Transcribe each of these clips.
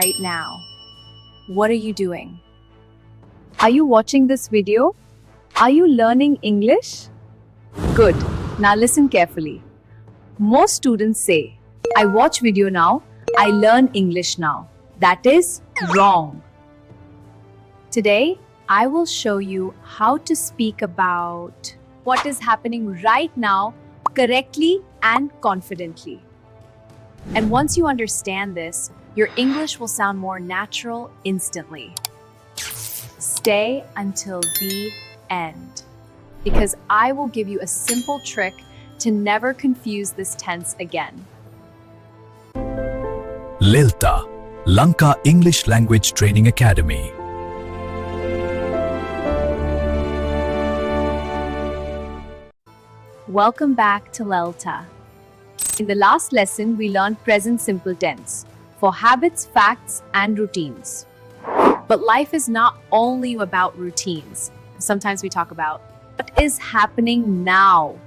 right now. What are you doing? Are you watching this video? Are you learning English? Good. Now listen carefully. Most students say, I watch video now, I learn English now. That is wrong. Today, I will show you how to speak about what is happening right now correctly and confidently. And once you understand this, your English will sound more natural instantly. Stay until the end, because I will give you a simple trick to never confuse this tense again. LELTA, Lanka English Language Training Academy. Welcome back to LELTA. In the last lesson, we learned present simple tense for habits, facts, and routines. But life is not only about routines. Sometimes we talk about what is happening now,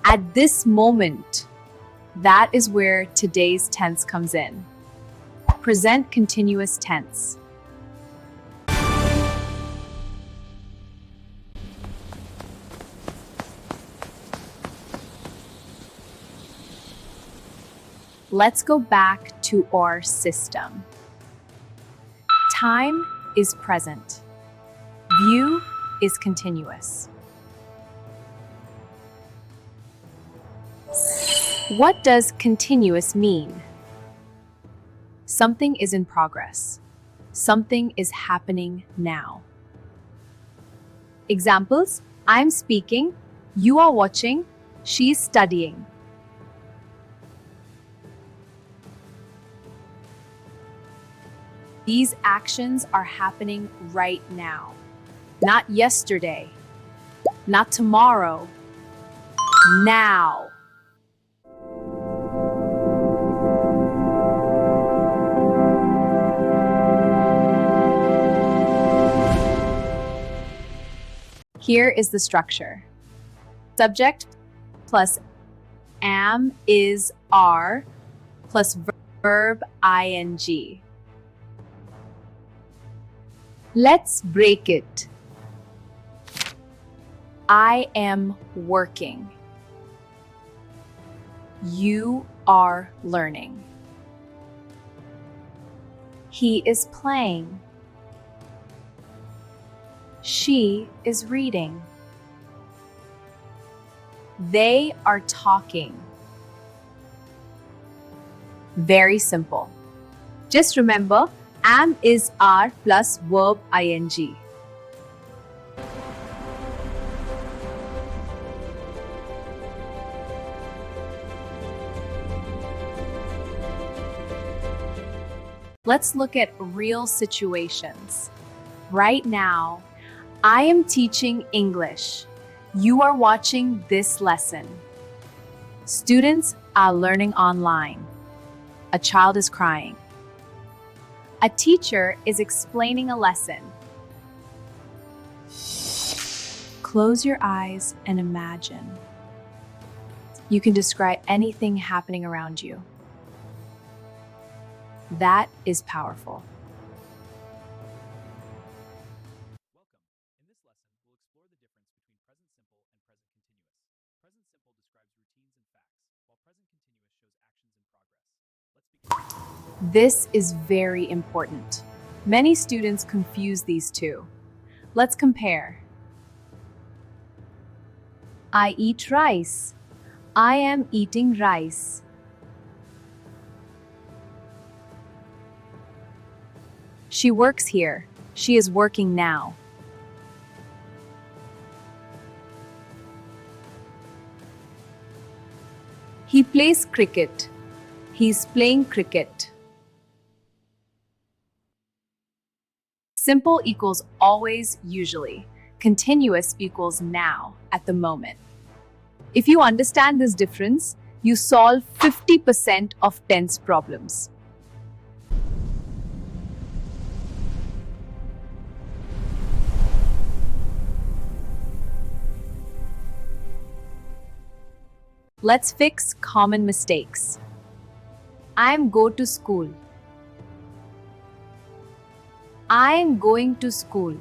at this moment. That is where today's tense comes in. Present continuous tense. Let's go back to our system. Time is present. View is continuous. What does continuous mean? Something is in progress. Something is happening now. Examples: I'm speaking, you are watching, she's studying. These actions are happening right now, not yesterday, not tomorrow, now. Here is the structure. Subject plus am, is, are plus verb ing. Let's break it. I am working. You are learning. He is playing. She is reading. They are talking. Very simple. Just remember, am, is, are plus verb ing. Let's look at real situations. Right now, I am teaching English. You are watching this lesson. Students are learning online. A child is crying. A teacher is explaining a lesson. Close your eyes and imagine. You can describe anything happening around you. That is powerful. Welcome. In this lesson, we'll explore the difference between present simple and present continuous. Present simple describes routines and facts, while present continuous shows actions in progress. Let's begin. This is very important. Many students confuse these two. Let's compare. I eat rice. I am eating rice. She works here. She is working now. He plays cricket. He's playing cricket. Simple equals always, usually. Continuous equals now, at the moment. If you understand this difference, you solve 50% of tense problems. Let's fix common mistakes. I'm go to school. I am going to school.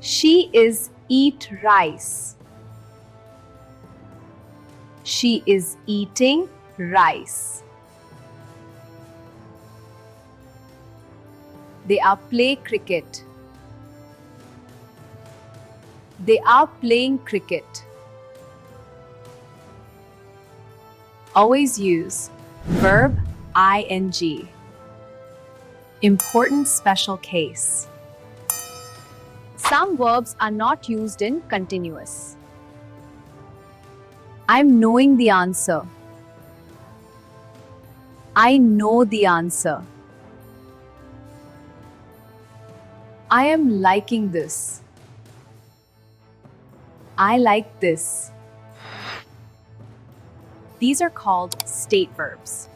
She is eat rice. She is eating rice. They are play cricket. They are playing cricket. Always use verb ing. Important special case. Some verbs are not used in continuous. I'm knowing the answer. I know the answer. I am liking this. I like this. These are called state verbs.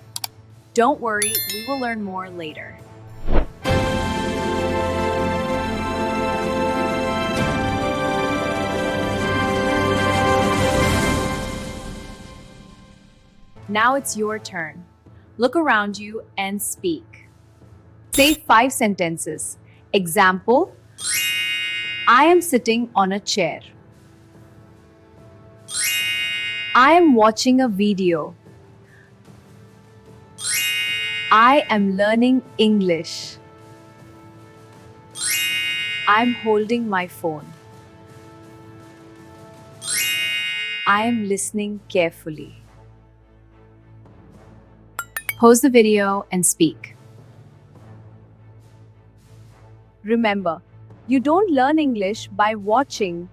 Don't worry, we will learn more later. Now it's your turn. Look around you and speak. Say 5 sentences. Example, I am sitting on a chair. I am watching a video. I am learning English. I'm holding my phone. I am listening carefully. Pause the video and speak. Remember, you don't learn English by watching.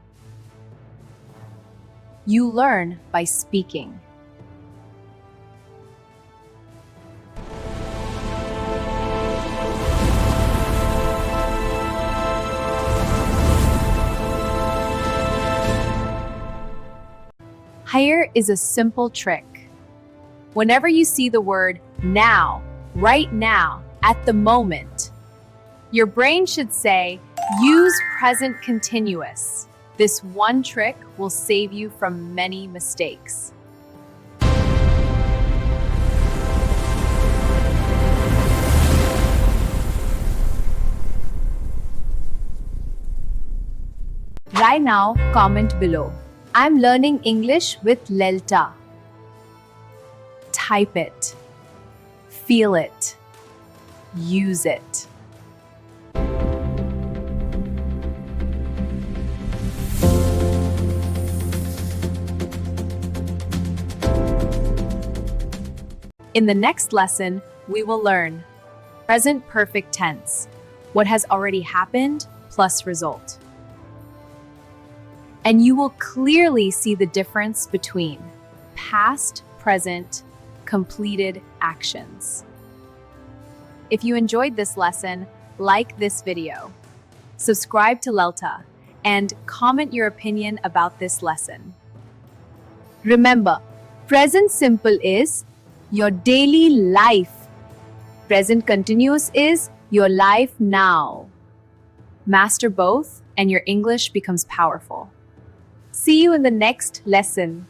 You learn by speaking. Here is a simple trick. Whenever you see the word now, right now, at the moment, your brain should say, use present continuous. This one trick will save you from many mistakes. Right now, comment below. I'm learning English with LELTA. Type it. Feel it. Use it. In the next lesson, we will learn present perfect tense, what has already happened plus result. And you will clearly see the difference between past, present, completed actions. If you enjoyed this lesson, like this video, subscribe to LELTA, and comment your opinion about this lesson. Remember, present simple is your daily life. Present continuous is your life now. Master both, and your English becomes powerful. See you in the next lesson.